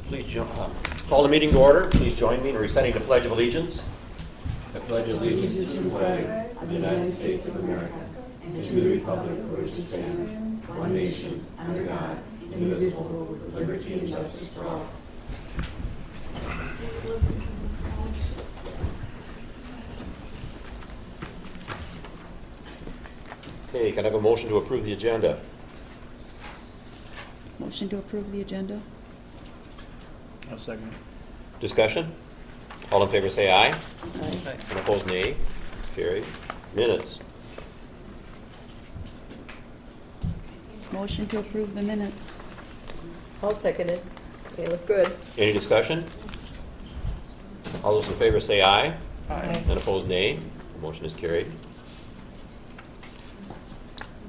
Call the meeting to order. Please join me in reciting the Pledge of Allegiance. I pledge allegiance to the flag of the United States of America and to the republic for which it stands, one nation, under God, indivisible, with liberty and justice for all. Okay, can I have a motion to approve the agenda? Motion to approve the agenda? I'll second. Discussion? All in favor say aye. Aye. And opposed, nay. It's carried. Minutes. Motion to approve the minutes? I'll second it. They look good. Any discussion? All those in favor say aye. Aye. And opposed, nay. The motion is carried.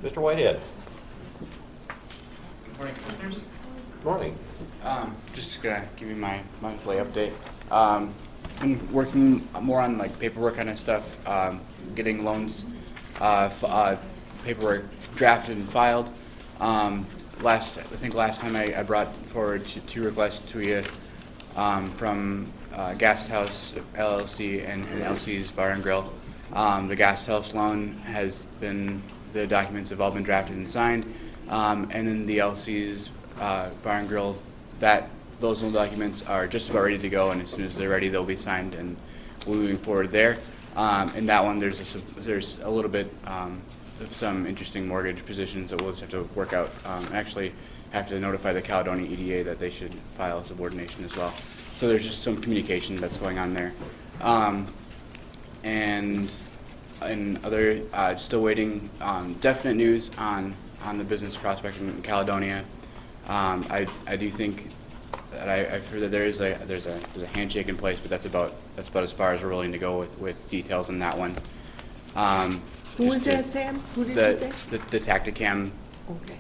Mr. Whitehead. Good morning, Commissioners. Good morning. Just gonna give you my monthly update. Been working more on like paperwork kind of stuff, getting loans, paperwork drafted and filed. I think last time I brought forward two requests to you from Guest House LLC and LC's Bar and Grill. The Guest House loan has been, the documents have all been drafted and signed, and then the LC's Bar and Grill, those loan documents are just about ready to go, and as soon as they're ready, they'll be signed, and we're moving forward there. In that one, there's a little bit of some interesting mortgage positions that we'll just have to work out. Actually, have to notify the Caledonia EDA that they should file a subordination as well. So there's just some communication that's going on there. And other, still waiting on definite news on the business prospect in Caledonia. I do think that I've heard that there's a handshake in place, but that's about as far as we're willing to go with details on that one. Who was that, Sam? Who did you say? The Tacticam. Okay.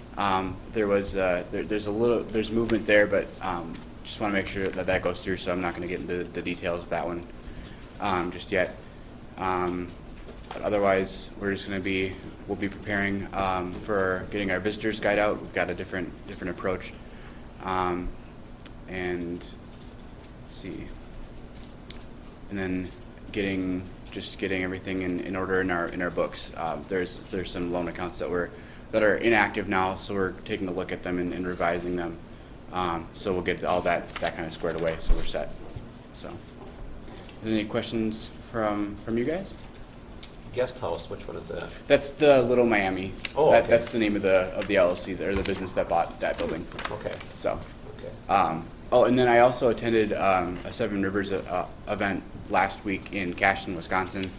There's movement there, but just want to make sure that goes through. So I'm not going to get into the details of that one just yet. But otherwise, we're just going to we'll be preparing for getting our visitors guide out. We've got a different approach, and let's see, and then getting everything in order in our books. There's some loan accounts that are inactive now, so we're taking a look at them and revising them. So we'll get all that kind of squared away, so we're set. So, any questions from you guys? Guest House, which one is that? That's the Little Miami. Oh, okay. That's the name of the LLC or the business that bought that building. Okay. So, Okay. and then I also attended a Seven Rivers event last week in Cashton, Wisconsin,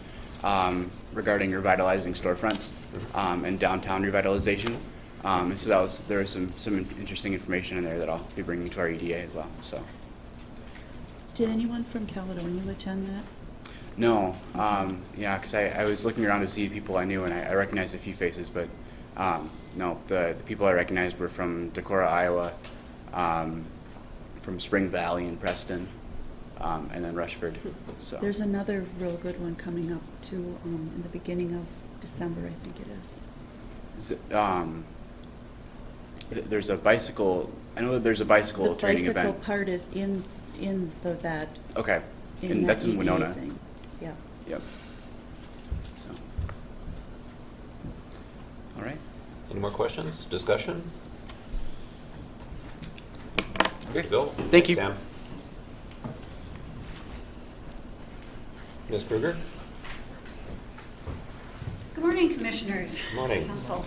regarding revitalizing storefronts and downtown revitalization. And so there was some interesting information in there that I'll be bringing to our EDA as well. So. Did anyone from Caledonia attend that? No, yeah, because I was looking around to see people I knew, and I recognized a few faces, but no, the people I recognized were from Decorah, Iowa, from Spring Valley and Preston, and then Rushford. So There's another real good one coming up too in the beginning of December, I think it is. There's a bicycle. I know that there's a bicycle training event. The bicycle part is in that. Okay, In and that that's in EDA Winona. thing. Yeah. Yep. So, all right. Any more questions? Discussion? Okay. Bill? Thank you. Sam? Ms. Kruger? Good morning, Commissioners. Good morning. Council.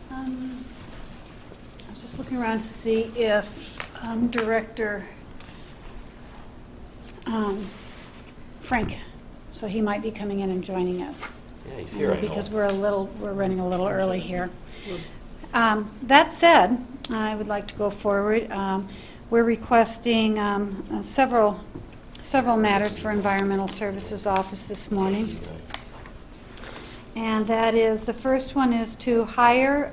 I was just looking around to see if Director Frank, so he might be coming in and joining us. Yeah, he's here, I know. Because we're running a little early here. That said, I would like to go forward. We're requesting several matters for Environmental Services Office this morning. And that is, the first one is to hire,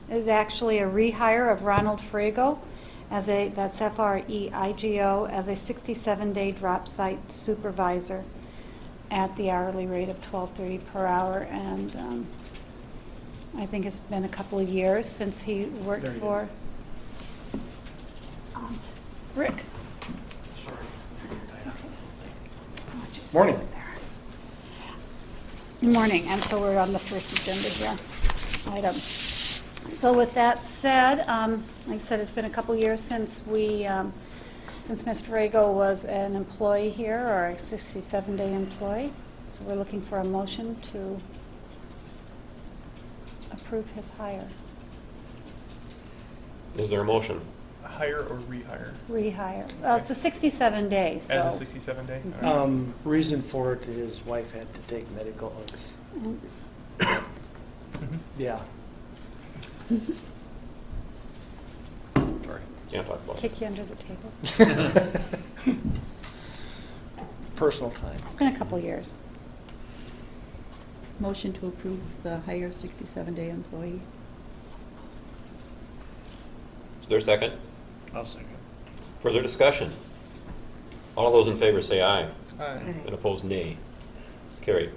is actually a rehire of Ronald Frago that's F-R-E-I-G-O, as a 67-day drop site supervisor at the hourly rate of $12.30 per hour. And I think it's been a couple of years since he worked There you for Rick. Morning. Good morning, and so we're on the first agenda here item. So with that said, like I said, it's been a couple years since we, since Mr. Rago was an employee here, or a 67-day employee. So we're looking for a motion to approve his hire, Is there a motion? Hire or rehire? rehire. Well, it's a 67-day, so. As a 67-day? Reason for it, his wife had to take medical. Yeah. Sorry, can't talk about it. Kick you under the table. Personal time. It's been a couple years. Motion to approve the hire 67-day employee. Is there a second? I'll second. Further discussion? All those in favor say aye. Aye. And opposed, nay. It's carried.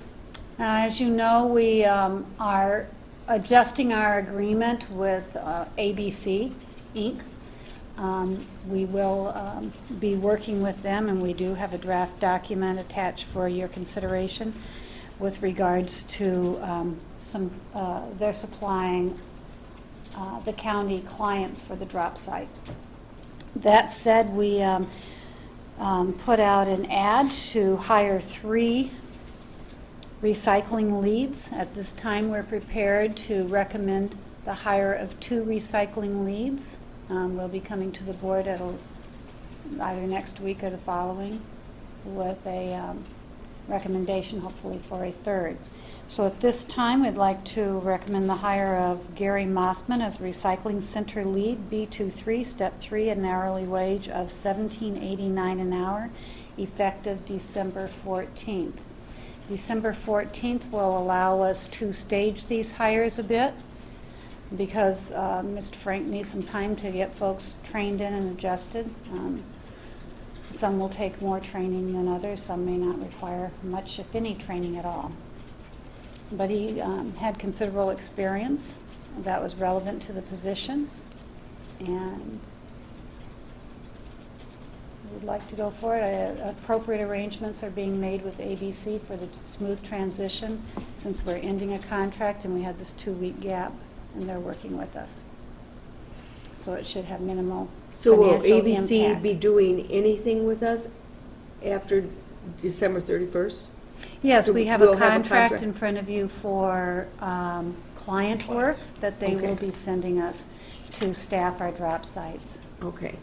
As you know, we are adjusting our agreement with ABC Inc. We will be working with them, and we do have a draft document attached for your consideration with regards to they're supplying the county clients for the drop site. That said, we put out an ad to hire 3 recycling leads. At this time, we're prepared to recommend the hire of 2 recycling leads. We'll be coming to the board at either next week or the following with a recommendation, hopefully, for a 3rd. So at this time, we'd like to recommend the hire of Gary Mossman as Recycling Center Lead, B23, Step 3, at an hourly wage of $17.89 an hour, effective December 14th. December 14th will allow us to stage these hires a bit because Mr. Frank needs some time to get folks trained in and adjusted. Some will take more training than others. Some may not require much, if any, training at all. But he had considerable experience that was relevant to the position, and would like to go for it. Appropriate arrangements are being made with ABC for the smooth transition, since we're ending a contract and we had this 2-week gap, and they're working with us. So it should have minimal So will financial ABC impact. be doing anything with us after December 31st? Yes, So we have we'll a have a contract contract. in front of you for client work that they will Okay. be sending us to staff our drop sites. Okay.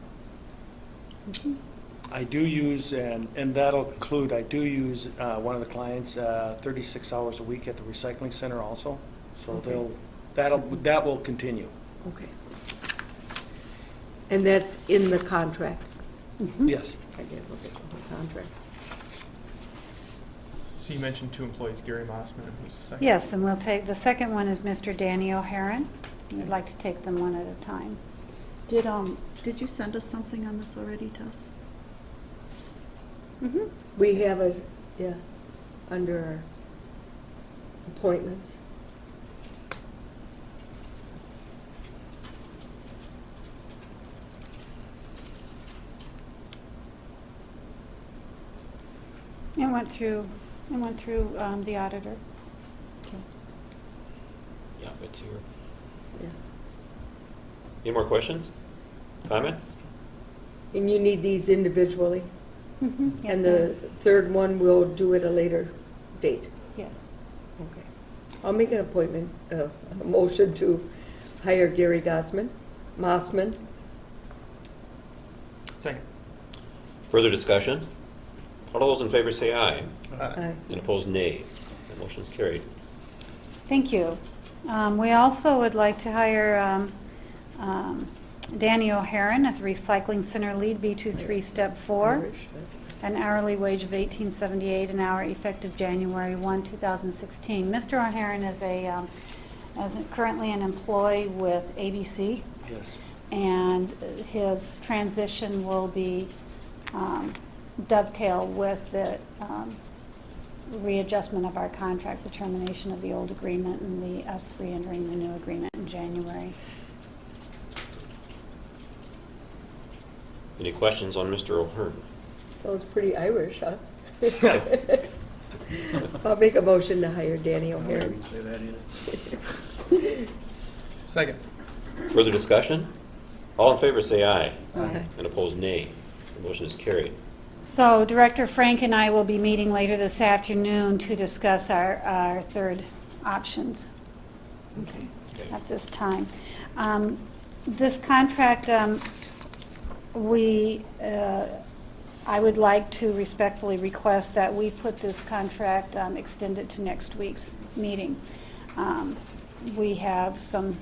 I do use, and that'll include, I do use one of the clients 36 hours a week at the recycling center also. So Okay. that will continue. Okay. And that's in the contract? Yes. I did look at the whole contract. So you mentioned 2 employees, Gary Mossman, and who's the second? Yes, and we'll take, the second one is Mr. Danny O'Haron. We'd like to take them one at a time. Did you send us something on this already, Tess? Mm-hmm. We have a, yeah, under our appointments. It went through the auditor. Yeah, it's here. Yeah. Any more questions? Comments? And you need these individually? Mm-hmm. Yes, And ma'am. the 3rd one, we'll do at a later date? Yes. Okay. I'll make an appointment, a motion to hire Gary Mossman. Second. Further discussion? All those in favor say aye. Aye. And opposed, nay. The motion is carried. Thank you. We also would like to hire Danny O'Haron as Recycling Center Lead, B23, Step 4, Irish, that's- an hourly wage of $18.78 an hour, effective January 1, 2016. Mr. O'Haron is currently an employee with ABC, Yes. and his transition will be dovetail with the readjustment of our contract, the termination of the old agreement, and us re-entering the new agreement in January. Any questions on Mr. O'Hearn? Sounds pretty Irish, huh? I'll make a motion to hire Danny O'Hare. say that either. Second. Further discussion? All in favor say aye. Aye. And opposed, nay. The motion is carried. So Director Frank and I will be meeting later this afternoon to discuss our third options Okay. at this time. This contract, I would like to respectfully request that we put this contract, extended to next week's meeting. We have some,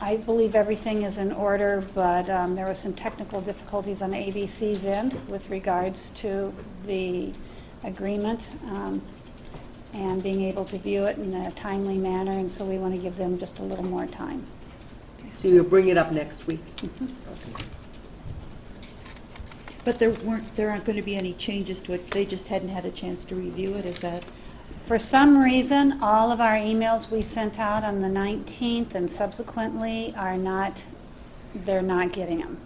I believe everything is in order, but there were some technical difficulties on ABC's end with regards to the agreement and being able to view it in a timely manner, and so we want to give them just a little more time. So you'll bring it up next week? But there aren't going to be any changes to it, they just hadn't had a chance to review it, is that? For some reason, all of our emails we sent out on the 19th and subsequently they're not getting them.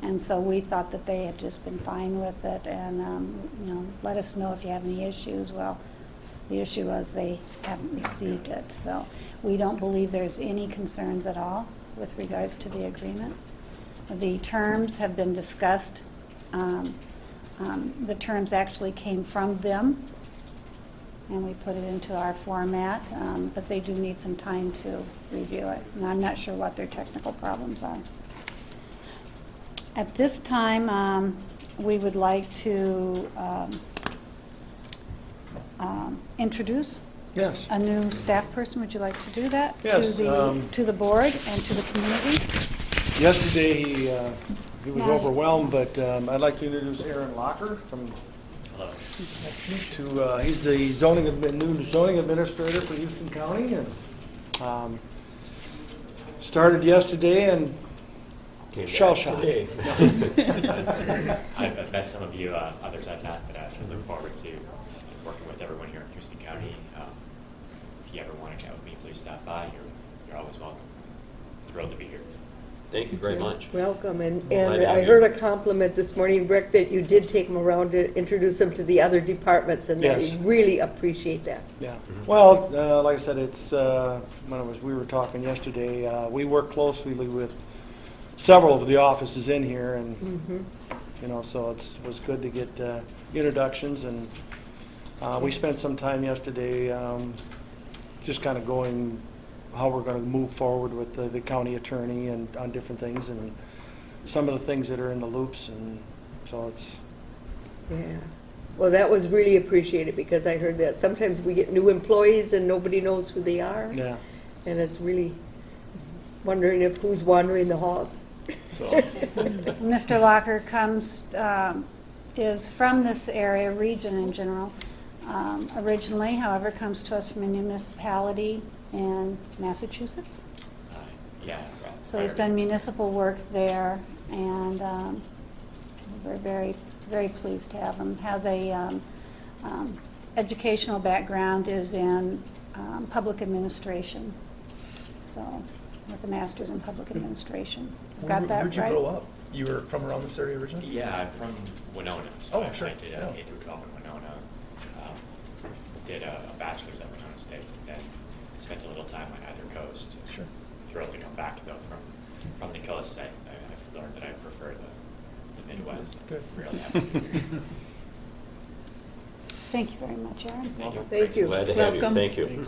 And so we thought that they had just been fine with it and, let us know if you have any issues. Well, the issue was they haven't received it. So we don't believe there's any concerns at all with regards to the agreement. The terms have been discussed. The terms actually came from them, and we put it into our format, but they do need some time to review it, and I'm not sure what their technical problems are. At this time, we would like to introduce Yes. a new staff person. Would you like to do that? Yes, To the board and to the community? Yesterday, he was Yeah. overwhelmed, but I'd like to introduce Aaron Locker from, he's the new zoning administrator for Houston County, and started yesterday and Came back shell-shocked. today. I've met some of you, others I've not, but I look forward to working with everyone here in Houston County. If you ever want to chat with me, please stop by. You're always welcome. Thrilled to be here. Thank you very much. Welcome, and Glad to I have heard you. a compliment this morning, Rick, that you did take them around to introduce them to the other departments, and Yes. they really appreciate that. Yeah. Well, like I said, it's, we were talking yesterday, we work closely with several of the offices in here, and, so it was good to get introductions, and we spent some time yesterday just kind of going how we're going to move forward with the county attorney and on different things, and some of the things that are in the loops, and so it's, Yeah. Well, that was really appreciated, because I heard that sometimes we get new employees and nobody knows who they are. yeah. And it's really wondering if who's wandering the halls. So, Mr. Locker is from this area, region in general, originally, however, comes to us from a municipality in Massachusetts. Yeah. So he's done municipal work there, and we're very, very pleased to have him. Has a educational background, is in public administration, so with a master's in public administration. Got that right? Where'd you grow up? You were from around this area originally? Yeah, I'm from Winona. So Oh, sure. I did Yeah. 8 through 12 in Winona. Did a bachelor's at Winona State, and then spent a little time on either coast. Sure. Thrilled to come back, though, from the coast. I've learned that I prefer the Midwest. Good. Really happy to be here. Thank you very much, Aaron. Thank you. Thank you. Glad to have you. Welcome. Thank you.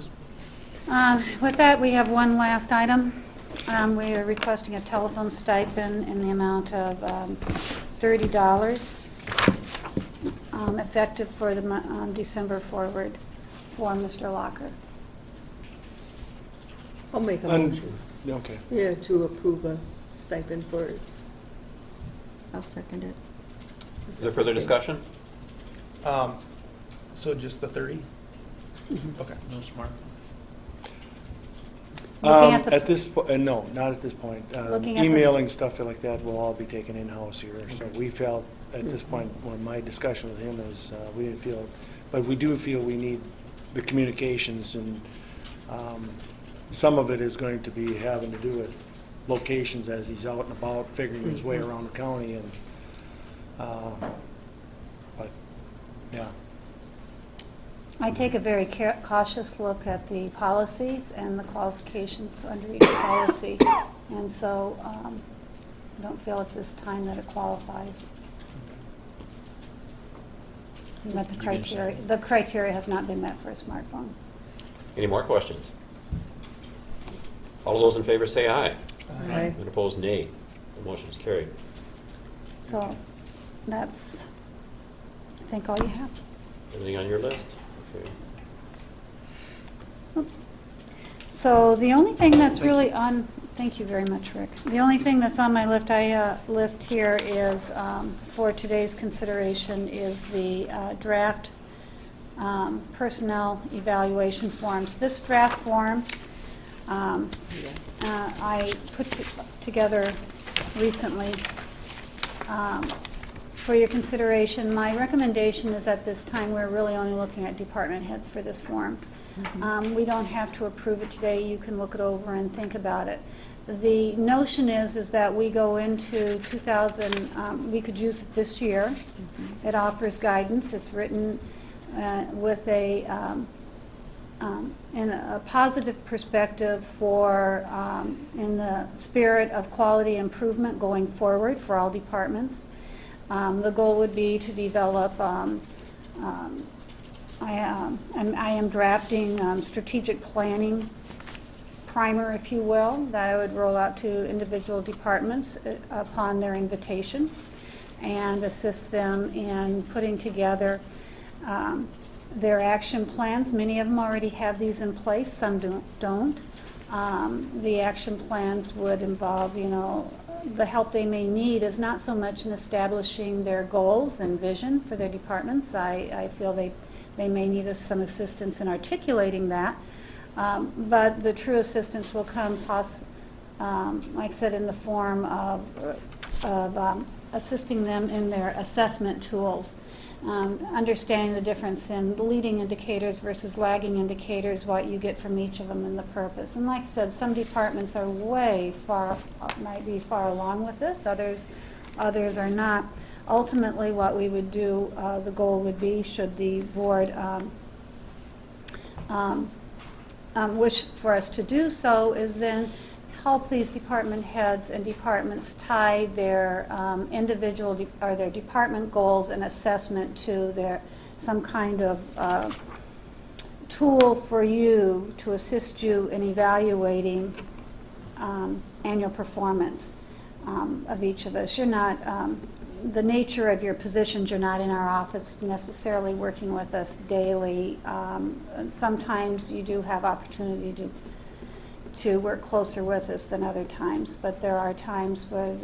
With that, we have one last item. We are requesting a telephone stipend in the amount of $30, effective for the December forward for Mr. Locker. I'll make a And- motion. okay. Yeah, to approve a stipend for us. I'll second it. Is there further discussion? So just the 30? Okay. No smart. Looking at the- At this, no, not at this point. Looking at the- Emailing, stuff like that will all be taken in-house here, so we felt at this point, when my discussion with him is, we didn't feel, but we do feel we need the communications, and some of it is going to be having to do with locations as he's out and about, figuring his way around the county, and, but, yeah. I take a very cautious look at the policies and the qualifications under each policy, and so I don't feel at this time that it qualifies. We met the criteria. The criteria has not been met for a smartphone. Any more questions? All those in favor say aye. Aye. And opposed, nay. The motion is carried. So that's, I think, all you have. Anything on your list? Okay. So the only thing that's really on, thank you very much, Rick. The only thing that's on my list here is, for today's consideration, is the draft personnel evaluation forms. This draft form I put together recently for your consideration. My recommendation is at this time we're really only looking at department heads for this form. We don't have to approve it today. You can look it over and think about it. The notion is that we go into 2000, we could use it this year. It offers guidance. It's written with in a positive perspective for, in the spirit of quality improvement going forward for all departments. The goal would be to develop, I am drafting strategic planning primer, if you will, that I would roll out to individual departments upon their invitation, and assist them in putting together their action plans. Many of them already have these in place, some don't. The action plans would involve, the help they may need is not so much in establishing their goals and vision for their departments. I feel they may need some assistance in articulating that. But the true assistance will come, like I said, in the form of assisting them in their assessment tools, understanding the difference in leading indicators versus lagging indicators, what you get from each of them, and the purpose. And like I said, some departments are might be far along with this, others are not. Ultimately, what we would do, the goal would be, should the board wish for us to do so, is then help these department heads and departments tie their individual or their department goals and assessment to some kind of tool for you to assist you in evaluating annual performance of each of us. You're not, the nature of your positions, you're not in our office necessarily working with us daily. Sometimes you do have opportunity to work closer with us than other times, but there are times where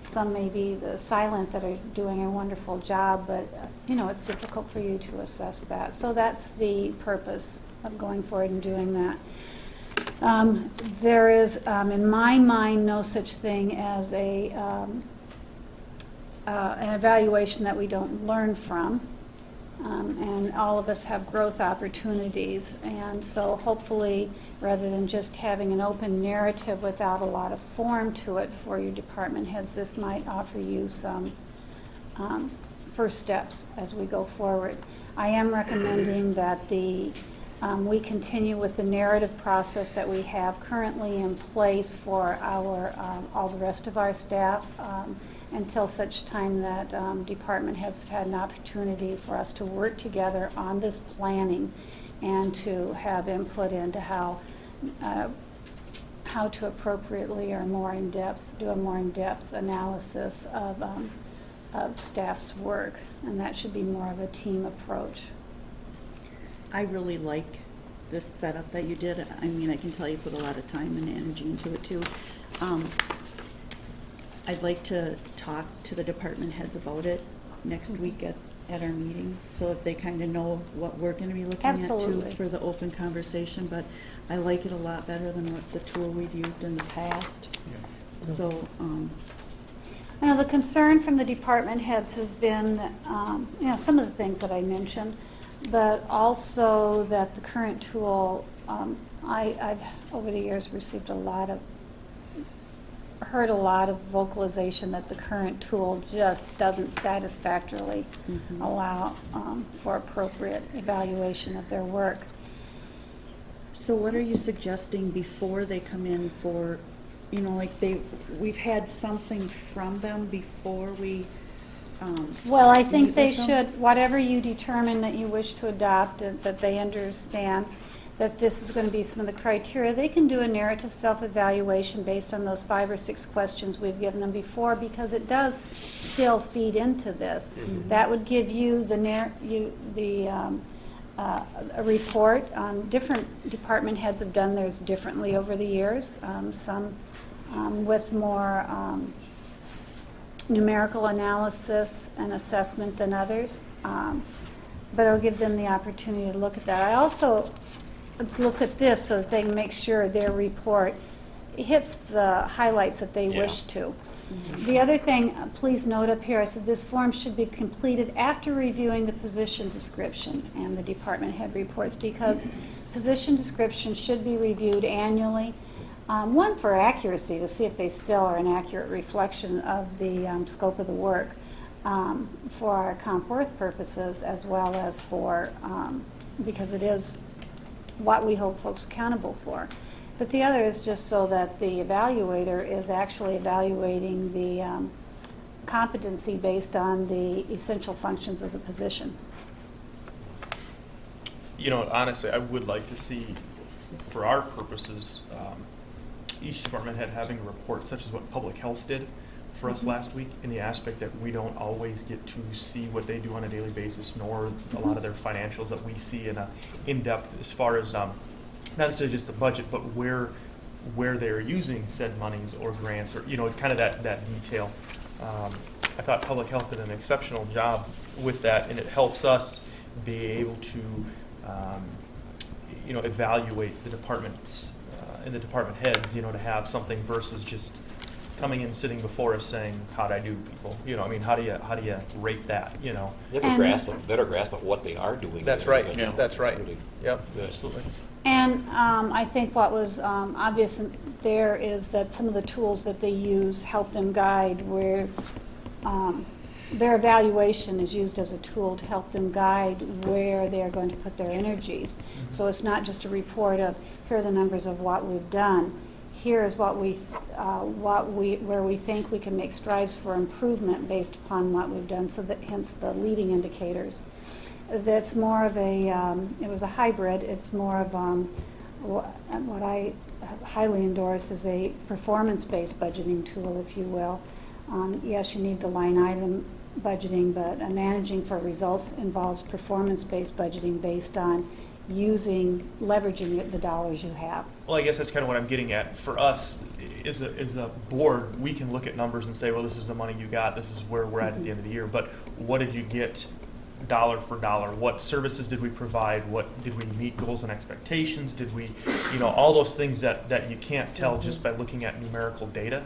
some may be the silent that are doing a wonderful job, but it's difficult for you to assess that. So that's the purpose of going forward and doing that. There is, in my mind, no such thing as an evaluation that we don't learn from. And all of us have growth opportunities, and so hopefully, rather than just having an open narrative without a lot of form to it for your department heads, this might offer you some first steps as we go forward. I am recommending that we continue with the narrative process that we have currently in place for all the rest of our staff, until such time that department heads have had an opportunity for us to work together on this planning and to have input into how to appropriately or do a more in-depth analysis of staff's work, and that should be more of a team approach. I really like this setup that you did. I mean, I can tell you put a lot of time and energy into it too. I'd like to talk to the department heads about it next week at our meeting, so that they kind of know what we're going to be looking Absolutely. at too for the open conversation. But I like it a lot better than what the tool we've used in the past. Yeah. So I know the concern from the department heads has been, some of the things that I mentioned, but also that the current tool, I've over the years heard a lot of vocalization that the current tool just doesn't satisfactorily allow for appropriate evaluation of their work. So what are you suggesting before they come in for, we've had something from them before we, Well, I think meet they with them? should, whatever you determine that you wish to adopt, that they understand that this is going to be some of the criteria. They can do a narrative self-evaluation based on those 5 or 6 questions we've given them before, because it does still feed into this. That would give you a report. Different department heads have done theirs differently over the years. Some with more numerical analysis and assessment than others, but it'll give them the opportunity to look at that. I also look at this so that they can make sure their report hits the highlights that they wish to. The other thing, please note up here, I said this form should be completed after reviewing the position description and the department head reports, because position descriptions should be reviewed annually. One, for accuracy, to see if they still are an accurate reflection of the scope of the work for our comp worth purposes, as well as for, because it is what we hold folks accountable for. But the other is just so that the evaluator is actually evaluating the competency based on the essential functions of the position. Honestly, I would like to see, for our purposes, each department head having a report, such as what public health did for us last week, in the aspect that we don't always get to see what they do on a daily basis, nor a lot of their financials that we see in depth, as far as not necessarily just the budget, but where they're using said monies or grants, or kind of that detail. I thought public health did an exceptional job with that, and it helps us be able to evaluate the departments and the department heads, to have something versus just coming in, sitting before us saying, how'd I do, people? How do you rate that, They have a better grasp of what they are doing. That's right. Yeah. That's right. Really Yep, good. absolutely. And I think what was obvious there is that some of the tools that they use help them guide where their evaluation is used as a tool to help them guide where they are going to put their energies. So it's not just a report of, here are the numbers of what we've done. Here is where we think we can make strides for improvement based upon what we've done. So that, hence the leading indicators. That's more of a, it was a hybrid. It's more of what I highly endorse is a performance-based budgeting tool, if you will. Yes, you need the line item budgeting, but managing for results involves performance-based budgeting based on leveraging the dollars you have. Well, I guess that's kind of what I'm getting at. For us, as a board, we can look at numbers and say, well, this is the money you got, this is where we're at the end of the year, but what did you get dollar for dollar? What services did we provide? What did we meet goals and expectations? Did we, all those things that you can't tell just by looking at numerical data,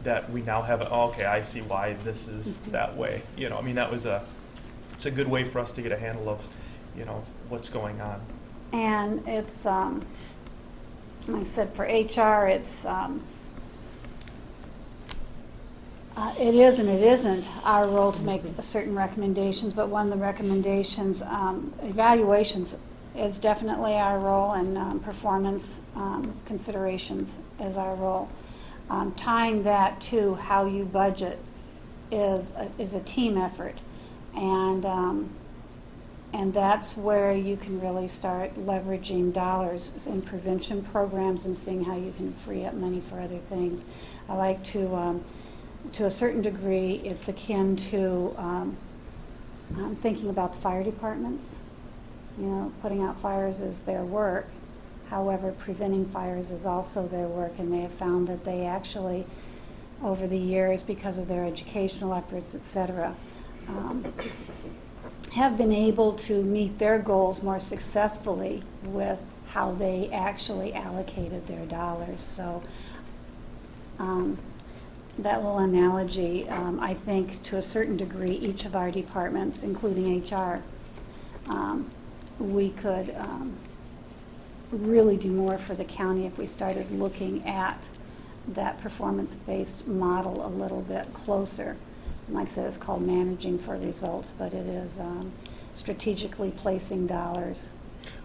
that we now have, okay, I see why this is that way. It's a good way for us to get a handle of, what's going on. And it's, like I said, for HR, it's, it is and it isn't our role to make certain recommendations, but one of the recommendations, evaluations is definitely our role, and performance considerations is our role. Tying that to how you budget is a team effort, and that's where you can really start leveraging dollars in prevention programs and seeing how you can free up money for other things. I like to a certain degree, it's akin to thinking about the fire departments. Putting out fires is their work. However, preventing fires is also their work, and they have found that they actually, over the years, because of their educational efforts, etc., have been able to meet their goals more successfully with how they actually allocated their dollars. So that little analogy, I think to a certain degree, each of our departments, including HR, we could really do more for the county if we started looking at that performance-based model a little bit closer. And like I said, it's called managing for results, but it is strategically placing dollars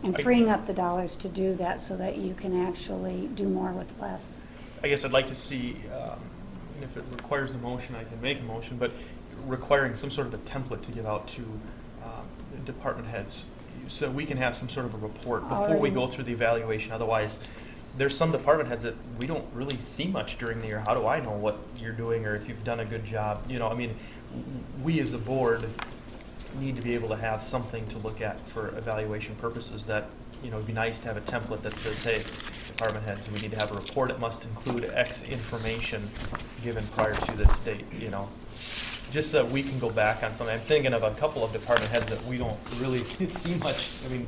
and freeing up the dollars to do that so that you can actually do more with less. I guess I'd like to see, and if it requires a motion, I can make a motion, but requiring some sort of a template to give out to the department heads so we can have some sort of a report before we go through the evaluation. Otherwise, there's some department heads that we don't really see much during the year. How do I know what you're doing or if you've done a good job? You know, I mean, we as a board need to be able to have something to look at for evaluation purposes that, you know, it'd be nice to have a template that says, hey, department heads, we need to have a report. It must include X information given prior to this date, you know. Just so that we can go back on something. I'm thinking of a couple of department heads that we don't really see much, I mean,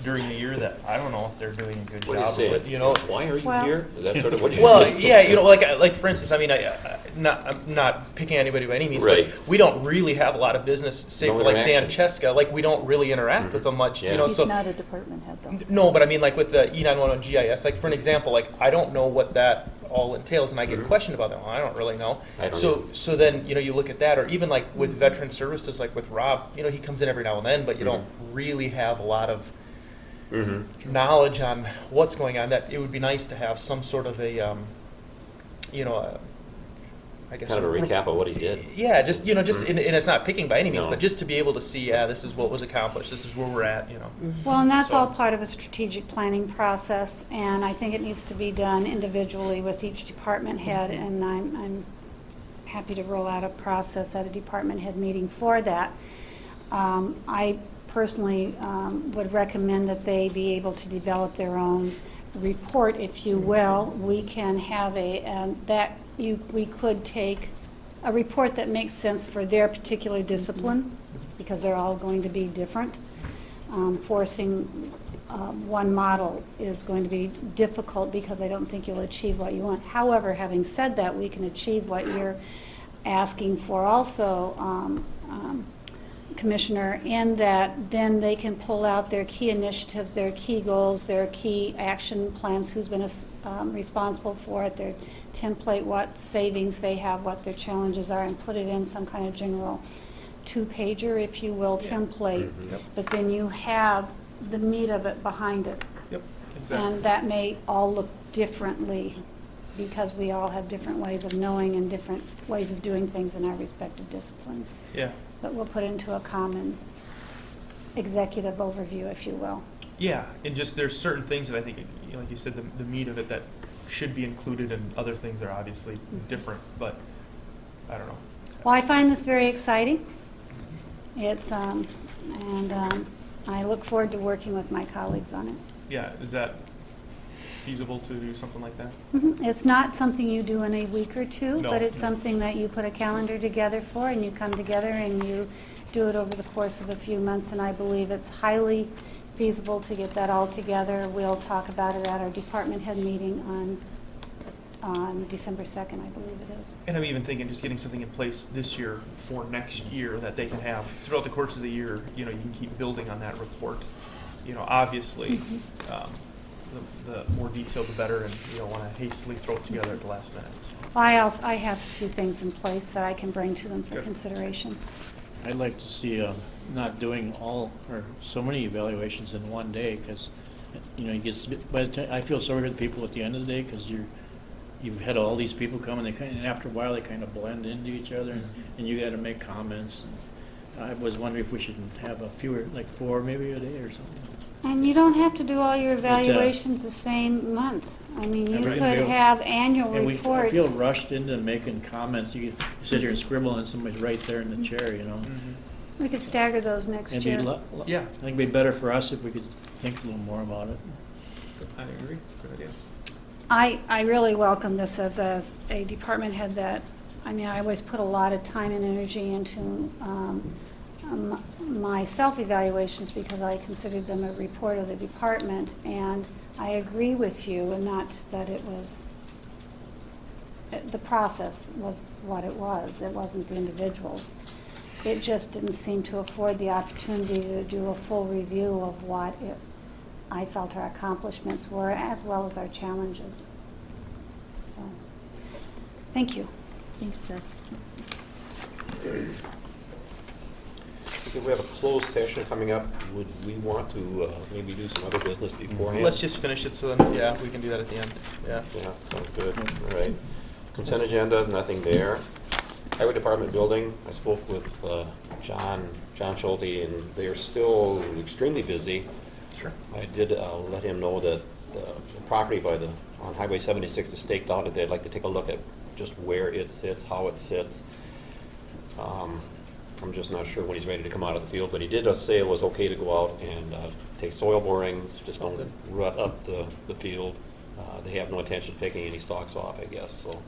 during the year that I don't know if they're doing a good What do you job. say? But, you know, Why are you Well- here? Is that sort of what you well, say? yeah, you know, like for instance, I mean, I'm not picking anybody by any means, Right. but we don't really have a lot of business, say No for like Dan interaction. Cheska, like we don't really interact with them much, Yeah. you know, He's so. not a department head, though. No, but I mean, like with the E911 GIS, like for an example, like I don't know what that all entails, and I get questioned about that. Well, I don't really know. I don't So, either. so then you know you look at that, or even like with veteran services, like with Rob, you know he comes in every now and then, but you don't really have a lot of knowledge on what's going on. That it would be nice to have some sort of a, you know, I guess Kind of a recap of what he did. Yeah, just you know, just and it's not picking by any means, No. but just to be able to see, yeah, this is what was accomplished, this is where we're at, you know. Well, and that's So- all part of a strategic planning process, and I think it needs to be done individually with each department head, and I'm happy to roll out a process at a department head meeting for that. I personally would recommend that they be able to develop their own report, if you will. We can have we could take a report that makes sense for their particular discipline, because they're all going to be different. Forcing one model is going to be difficult because I don't think you'll achieve what you want. However, having said that, we can achieve what you're asking for also, Commissioner, in that then they can pull out their key initiatives, their key goals, their key action plans, who's been responsible for it, their template, what savings they have, what their challenges are, and put it in some kind of general two-pager, if you will, template. Yep. But then you have the meat of it behind it. Yep, exactly. And that may all look differently because we all have different ways of knowing and different ways of doing things in our respective disciplines. Yeah. But we'll put into a common executive overview, if you will. Yeah, and just there's certain things that I think, you know, like you said, the meat of it that should be included, and other things are obviously different, but I don't know. Well, I find this very exciting. It's, I look forward to working with my colleagues on it. Yeah, is that feasible to do something like that? It's not something you do in a week or two, No, but it's no. something that you put a calendar together for, and you come together and you do it over the course of a few months, and I believe it's highly feasible to get that all together. We'll talk about it at our department head meeting on December 2nd, I believe it is. And I'm even thinking just getting something in place this year for next year that they can have throughout the course of the year. You know, you can keep building on that report. You know, obviously, the more detailed the better, and you don't want to hastily throw it together at the last minute. I have a few things in place that I can bring to them for Good. consideration. I'd like to see not doing all or so many evaluations in one day, because you know, by the time, I feel sorry for the people at the end of the day, because you've had all these people come, and after a while they kind of blend into each other, and you got to make comments. And I was wondering if we should have a fewer, like 4 maybe a day or something. And you don't have to do all your evaluations the same month. I mean, you Right. could have annual And I reports. feel rushed into making comments. You sit here and scribble, and somebody's right there in the chair, you know. We could stagger those next It'd year. be Yeah. I think it'd be better for us if we could think a little more about it. I agree. Good idea. I really welcome this as a department head that, I mean, I always put a lot of time and energy into my self-evaluations because I considered them a report of the department, and I agree with you, and not that it was the process was what it was. It wasn't the individuals. It just didn't seem to afford the opportunity to do a full review of what I felt our accomplishments were, as well as our challenges. So, thank you. Thanks, Jess. If we have a closed session coming up, would we want to maybe do some other business beforehand? Let's just finish it, so then, yeah, we can do that at the end. Yeah. Yeah, sounds good. All right. Consent agenda, nothing there. Highway Department building, I spoke with John Schulte, and they are still extremely busy. Sure. I did let him know that the property on Highway 76 is staked out, and they'd like to take a look at just where it sits, how it sits. I'm just not sure when he's ready to come out of the field, but he did say it was okay to go out and take soil borings, just don't rut up the field. They have no intention of taking any stalks off, I guess, so.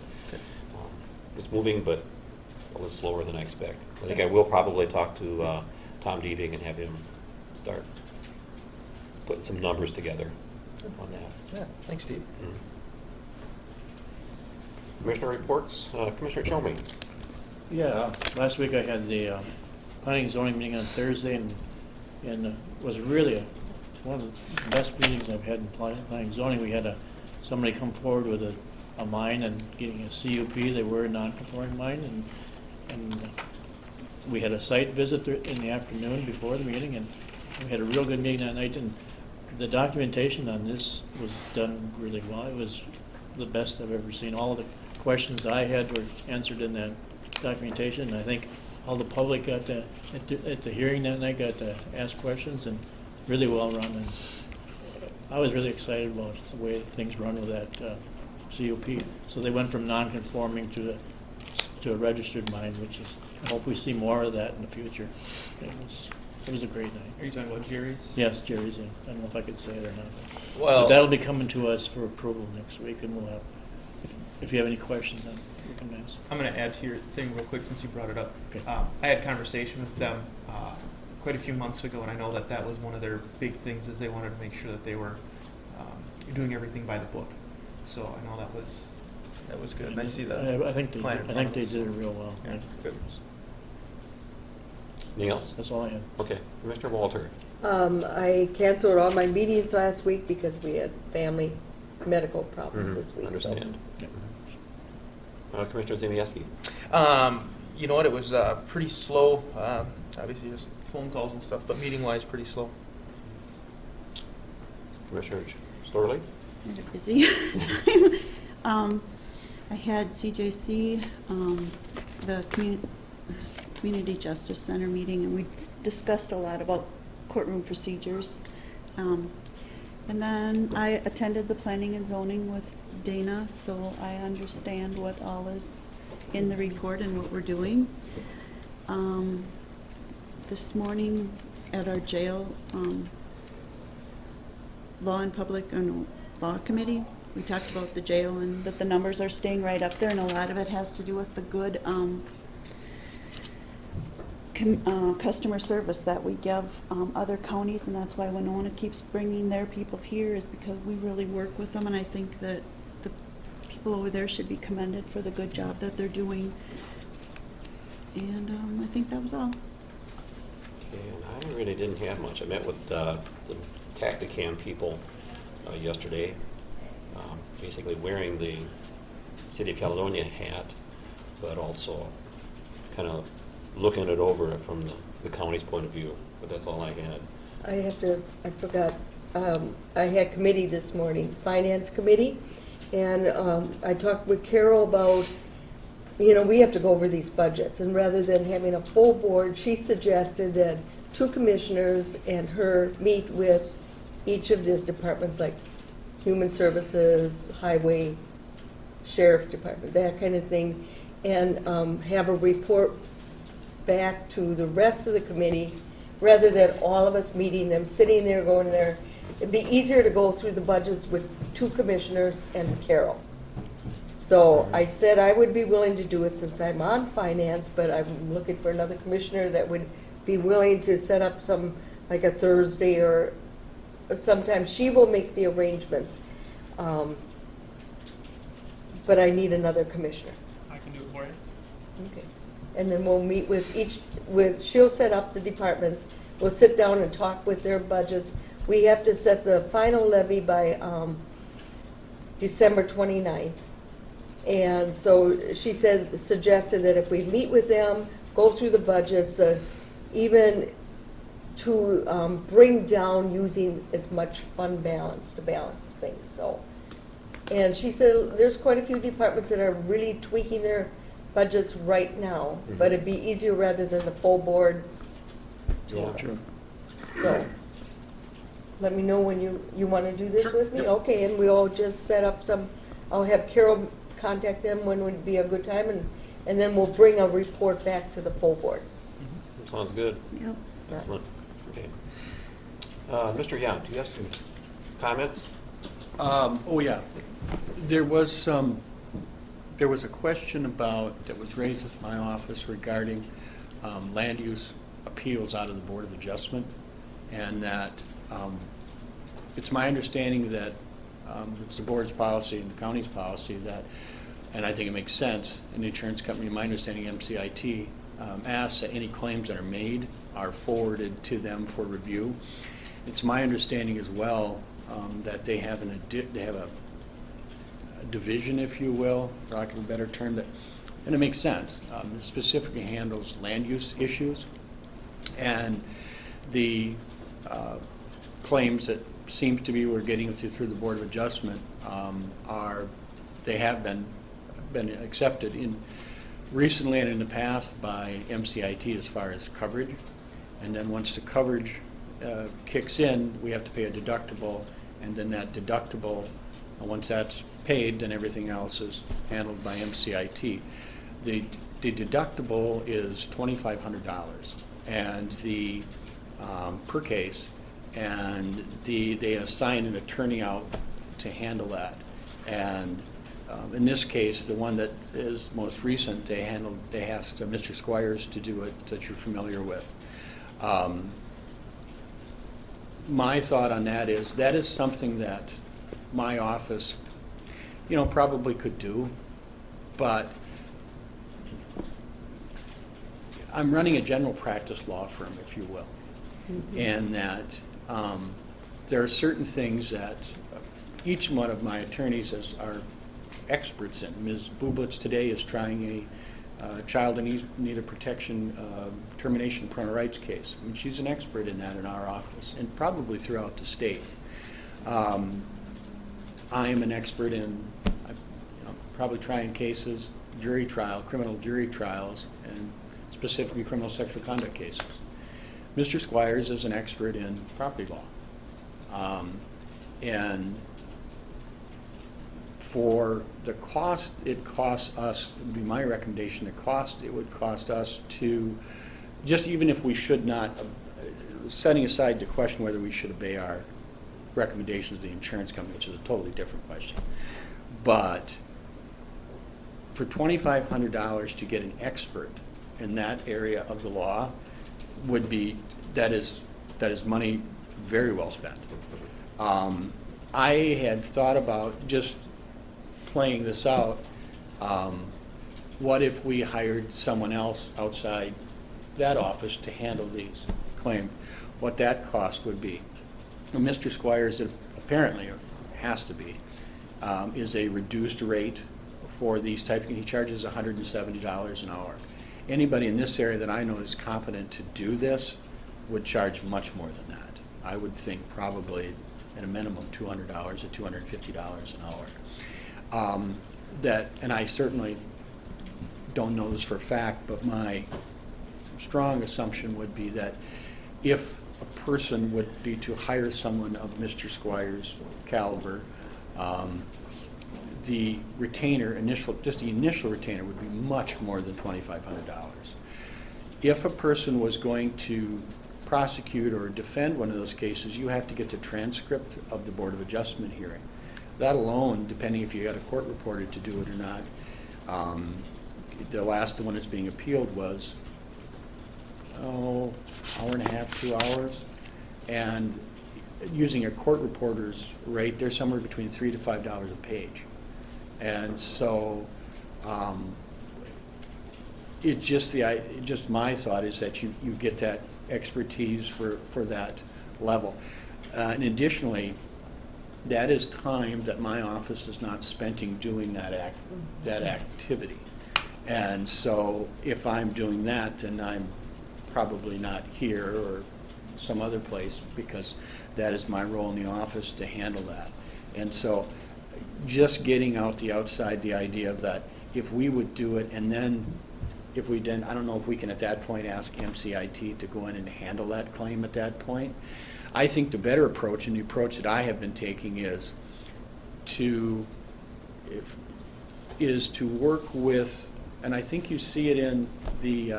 It's moving, but a little slower than I expect. I think I will probably talk to Tom Deaving and have him start putting some numbers together on that. Yeah, thanks, Steve. Mm-hmm. Commissioner reports. Commissioner Chomey. Yeah, last week I had the planning and zoning meeting on Thursday, and it was really one of the best meetings I've had in planning and zoning. We had somebody come forward with a mine and getting a CUP. They were a non-conforming mine, and we had a site visit in the afternoon before the meeting, and we had a real good meeting that night. And the documentation on this was done really well. It was the best I've ever seen. All the questions I had were answered in that documentation, and I think all the public got to, at the hearing that night, got to ask questions, and really well run. And I was really excited about the way things run with that CUP. So they went from non-conforming to a registered mine, which is, I hope we see more of that in the future. It was a great night. Are you talking about Jerry's? Yes, Jerry's. I don't know if I could say it or not. Well, but that'll be coming to us for approval next week, and we'll have, if you have any questions, then you can ask. I'm going to add to your thing real quick since you brought it up. Okay. I had a conversation with them quite a few months ago, and I know that was one of their big things, is they wanted to make sure that they were doing everything by the book. So I know that was good. And I see that. I think they did it real well. Yeah, good. Anything else? That's all I have. Okay. Commissioner Walter. I canceled all my meetings last week because we had family medical problems this week. Understand. Yeah. Commissioner Zimieski. You know what? It was pretty slow. Obviously, just phone calls and stuff, but meeting-wise, pretty slow. Commissioner Storley. Had a busy time. I had CJC, the Community Justice Center meeting, and we discussed a lot about courtroom procedures. And then I attended the planning and zoning with Dana, so I understand what all is in the report and what we're doing. This morning at our jail law committee, we talked about the jail and that the numbers are staying right up there, and a lot of it has to do with the good customer service that we give other counties, and that's why Winona keeps bringing their people here, is because we really work with them, and I think that the people over there should be commended for the good job that they're doing. And I think that was all. Okay, and I really didn't have much. I met with the Tacticam people yesterday, basically wearing the City of Caledonia hat, but also kind of looking it over from the county's point of view. But that's all I had. I forgot, I had committee this morning, Finance Committee, and I talked with Carol about, we have to go over these budgets, and rather than having a full board, she suggested that 2 commissioners and her meet with each of the departments, like Human Services, Highway, Sheriff Department, that kind of thing, and have a report back to the rest of the committee, rather than all of us meeting them, sitting there, going there. It'd be easier to go through the budgets with 2 commissioners and Carol. So I said I would be willing to do it since I'm on finance, but I'm looking for another commissioner that would be willing to set up some, like a Thursday, or sometimes she will make the arrangements. but I need another commissioner. I can do it for you. Okay. And then we'll meet she'll set up the departments, we'll sit down and talk with their budgets. We have to set the final levy by December 29th. And so she suggested that if we meet with them, go through the budgets, even to bring down using as much fund balance to balance things, so. And she said there's quite a few departments that are really tweaking their budgets right now, but it'd be easier rather than the full board. Yeah. Sure. So, let me know when you want to do this with me? Okay, and we'll just set up I'll have Carol contact them when would be a good time, and then we'll bring a report back to the full board. Sounds good. Yep. Excellent. Okay. Mr. Young, do you have some comments? Oh, yeah. There was a question that was raised with my office regarding land use appeals out of the Board of Adjustment, and that it's my understanding that it's the board's policy and the county's policy that, and I think it makes sense, and the insurance company, my understanding, MCIT, asks that any claims that are made are forwarded to them for review. It's my understanding as well that they have a division, if you will, for lack of a better term, and it makes sense. It specifically handles land use issues, and the claims that seems to be we're getting through the Board of Adjustment have been accepted recently and in the past by MCIT as far as coverage, and then once the coverage kicks in, we have to pay a deductible, and then that deductible, once that's paid, then everything else is handled by MCIT. The deductible is $2,500, and the per case, and they assign an attorney out to handle that. And in this case, the one that is most recent, they asked Mr. Squires to do it, that you're familiar with. My thought on that is something that my office, probably could do, but I'm running a general practice law firm, if you will, and that there are certain things that each one of my attorneys are experts in. Ms. Bublitz today is trying a child in need of protection termination parental rights case. I mean, she's an expert in that in our office, and probably throughout the state. I am an expert in probably trying cases, criminal jury trials, and specifically criminal sexual conduct cases. Mr. Squires is an expert in property law. And for the cost it costs us, it would be my recommendation, it would cost us to, just even if we should not, setting aside the question whether we should obey our recommendations of the insurance company, which is a totally different question. But for $2,500 to get an expert in that area of the law that is money very well spent. I had thought about just playing this out. What if we hired someone else outside that office to handle these claims? What that cost would be? And Mr. Squires, apparently has to be, is a reduced rate for these type. He charges $170 an hour. Anybody in this area that I know is competent to do this would charge much more than that. I would think probably at a minimum $200 to $250 an hour. And I certainly don't know this for a fact, but my strong assumption would be that if a person would be to hire someone of Mr. Squires' caliber, the retainer, the initial retainer would be much more than $2,500. If a person was going to prosecute or defend one of those cases, you have to get the transcript of the Board of Adjustment hearing. That alone, depending if you got a court reporter to do it or not, the last one that's being appealed was, hour and a half, 2 hours. And using a court reporter's rate, they're somewhere between $3 to $5 a page. And so just my thought is that you get that expertise for that level. And additionally, that is time that my office is not spending doing that activity. And so if I'm doing that, then I'm probably not here or some other place, because that is my role in the office to handle that. And so just getting out the idea of that, if we would do it, and then if we didn't, I don't know if we can at that point ask MCIT to go in and handle that claim at that point. I think the better approach, and the approach that I have been taking, is to work with, and I think you see it in the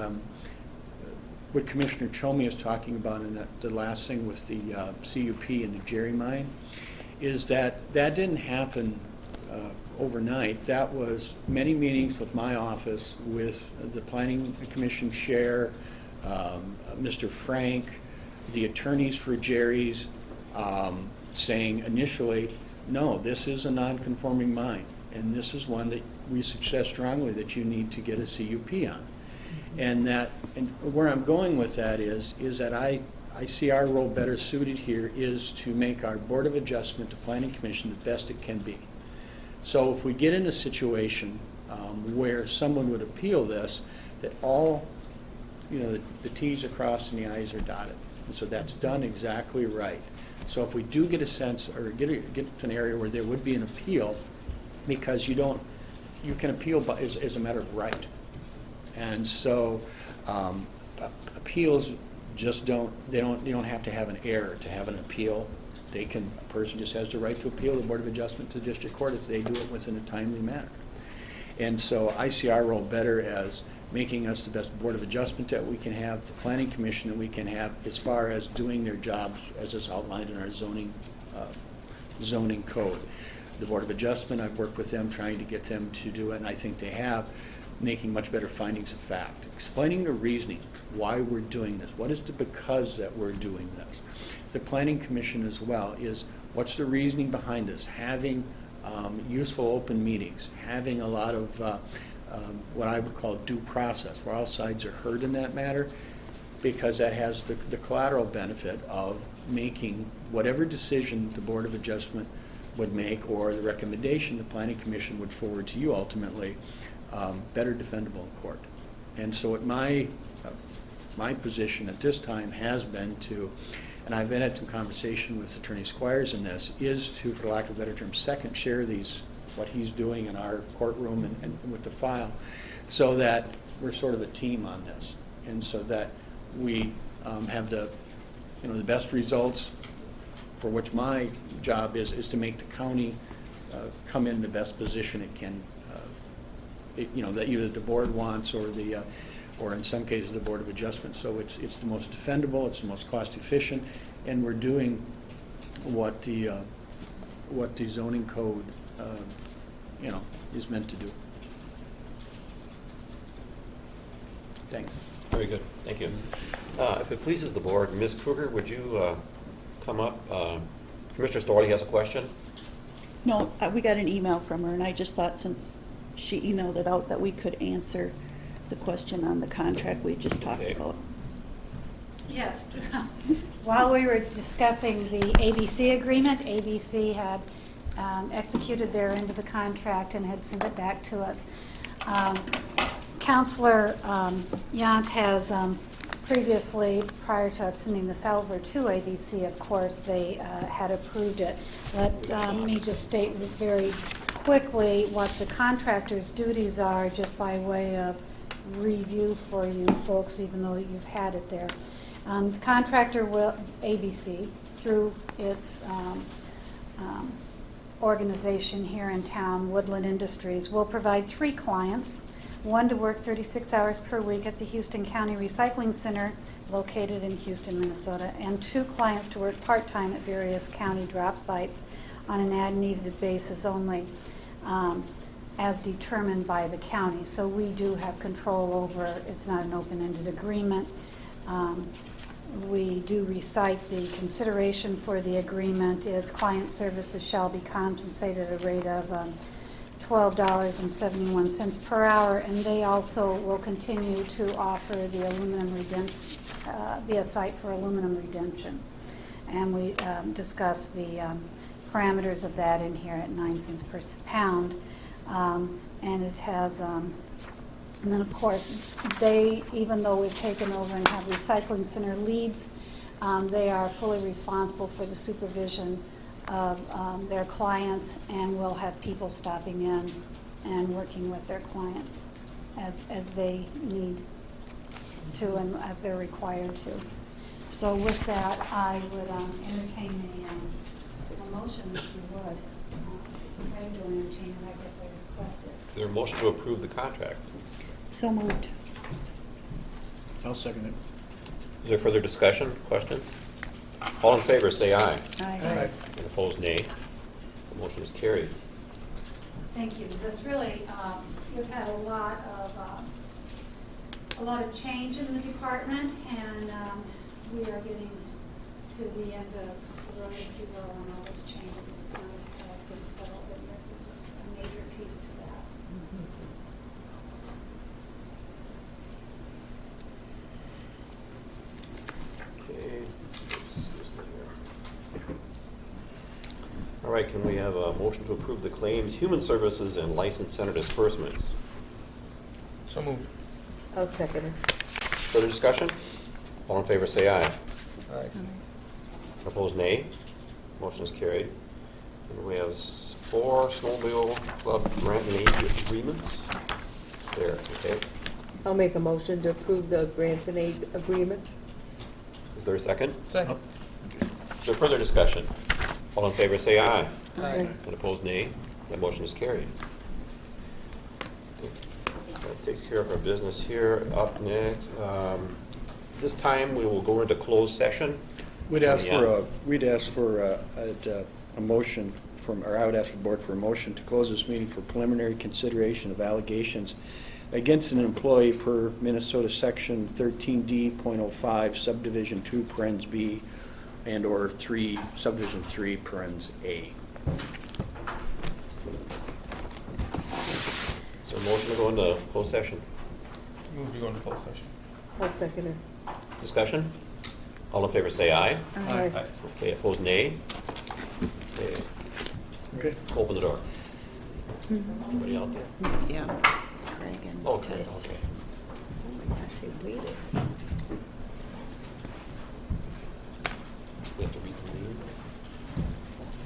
what Commissioner Chomey is talking about in the last thing with the CUP and the Jerry mine, is that didn't happen overnight. That was many meetings with my office, with the Planning Commission Chair, Mr. Frank, the attorneys for Jerry's, saying initially, no, this is a non-conforming mine, and this is one that we suggest strongly that you need to get a CUP on. And where I'm going with that is that I see our role better suited here is to make our Board of Adjustment, the Planning Commission, the best it can be. So if we get in a situation where someone would appeal this, that all, the T's are crossed and the I's are dotted. And so that's done exactly right. So if we do get a sense, or get to an area where there would be an appeal, because you can appeal as a matter of right. And so appeals just don't have to have an error to have an appeal. A person just has the right to appeal the Board of Adjustment to the District Court if they do it within a timely manner. And so I see our role better as making us the best Board of Adjustment that we can have, the Planning Commission that we can have, as far as doing their jobs as is outlined in our zoning code. The Board of Adjustment, I've worked with them trying to get them to do it, and I think they have, making much better findings of fact, explaining the reasoning, why we're doing this, what is the because that we're doing this. The Planning Commission as well is, what's the reasoning behind this, having useful open meetings, having a lot of what I would call due process, where all sides are heard in that matter, because that has the collateral benefit of making whatever decision the Board of Adjustment would make, or the recommendation the Planning Commission would forward to you ultimately, better defendable in court. And so my position at this time has been to, and I've been at some conversation with Attorney Squires in this, is to, for lack of a better term, second share what he's doing in our courtroom and with the file, so that we're sort of a team on this, and so that we have the best results, for which my job is to make the county come in the best position it can, that either the board wants or in some cases the Board of Adjustment. So it's the most defendable, it's the most cost efficient, and we're doing what the zoning code is meant to do. Thanks. Very good, thank you. If it pleases the board, Ms. Kruger, would you come up? Commissioner Storley has a question. No, we got an email from her, and I just thought since she emailed it out that we could answer the question on the contract we just talked about. Yes. While we were discussing the ABC agreement, ABC had executed their end of the contract and had sent it back to us. Counselor Yount has previously, prior to us sending this over to ABC, of course, they had approved it. Let me just state very quickly what the contractor's duties are, just by way of review for you folks, even though you've had it there. The contractor will, ABC, through its organization here in town, Woodland Industries, will provide 3 clients, one to work 36 hours per week at the Houston County Recycling Center located in Houston, Minnesota, and 2 clients to work part-time at various county drop sites on an as-needed basis only, as determined by the county. So we do have control over, it's not an open-ended agreement. We do recite the consideration for the agreement is client services shall be compensated at a rate of $12.71 per hour, and they also will continue to offer the aluminum be a site for aluminum redemption. And we discussed the parameters of that in here at 9 cents per pound. And it has, and then of course, they, even though we've taken over and have recycling center leads, they are fully responsible for the supervision of their clients, and will have people stopping in and working with their clients as they need to and as they're required to. So with that, I would entertain a motion, if you would. I do entertain it, I guess I request it. Is there a motion to approve the contract? So moved. I'll second it. Is there further discussion, questions? All in favor, say aye. Aye. And opposed, nay. The motion is carried. Thank you. This really, we've had a lot of change in the department, and we are getting to the end of the road, if you will, on all those changes. It's not as been settled, and this is a major piece to that. Okay. All right, can we have a motion to approve the claims, human services, and license center disbursements? So moved. I'll second it. Further discussion? All in favor, say aye. Aye. Opposed, nay. Motion is carried. And we have 4 snowmobile club grant and aid agreements. There, okay. I'll make a motion to approve the grant and aid agreements. Is there a second? Second. Is there further discussion? All in favor, say aye. Aye. And opposed, nay. That motion is carried. That takes care of our business here. Up next, this time we will go into closed session. We'd ask Yeah. for a motion from, or I would ask the board for a motion to close this meeting for preliminary consideration of allegations against an employee per Minnesota Section 13D.05, Subdivision 2, parens B, and or 3, Subdivision 3, parens A. Is there a motion to go into closed session? Move to go into closed session. I'll second it. Discussion? All in favor, say aye. Aye. Okay, opposed, nay. Okay, Okay. open the door. Anybody out there? Yeah, Craig and Okay, Tice. okay. We have to reconvene?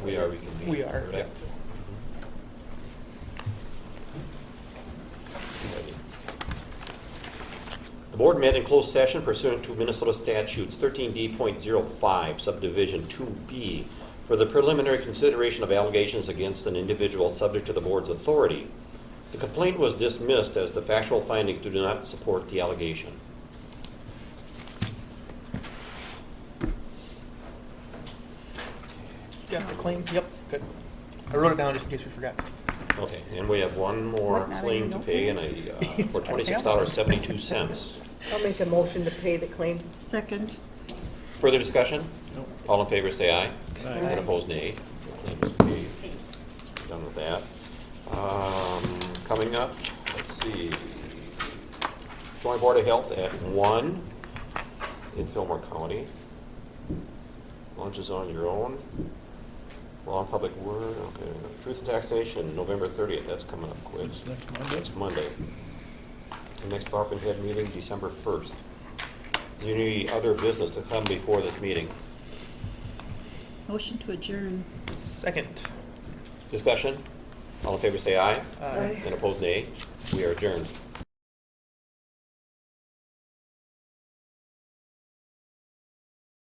We are reconvening. We are, correct? The board met in closed session pursuant to Minnesota statutes 13D.05, subdivision 2B, for the preliminary consideration of allegations against an individual subject to the board's authority. The complaint was dismissed as the factual findings do not support the allegation. Got the claim? Yep, good. I wrote it down just in case we forgot. Okay, and we have one more What, not claim even to know? pay, and for $26.72. I'll make a motion to pay the claim. Second. Further discussion? No. All in favor, say aye. Aye. And opposed, nay. Claim is paid. Done with that. Coming up, let's see. Joint Board of Health at 1 in Fillmore County. Lunch is on your own. Law and Public Word, okay. Truth and Taxation, November 30th, that's coming up quick. That's next Monday. Next Monday. The next department head meeting, December 1st. Is there any other business to come before this meeting? Motion to adjourn. Second. Discussion? All in favor say aye. Aye. And opposed nay. We are adjourned.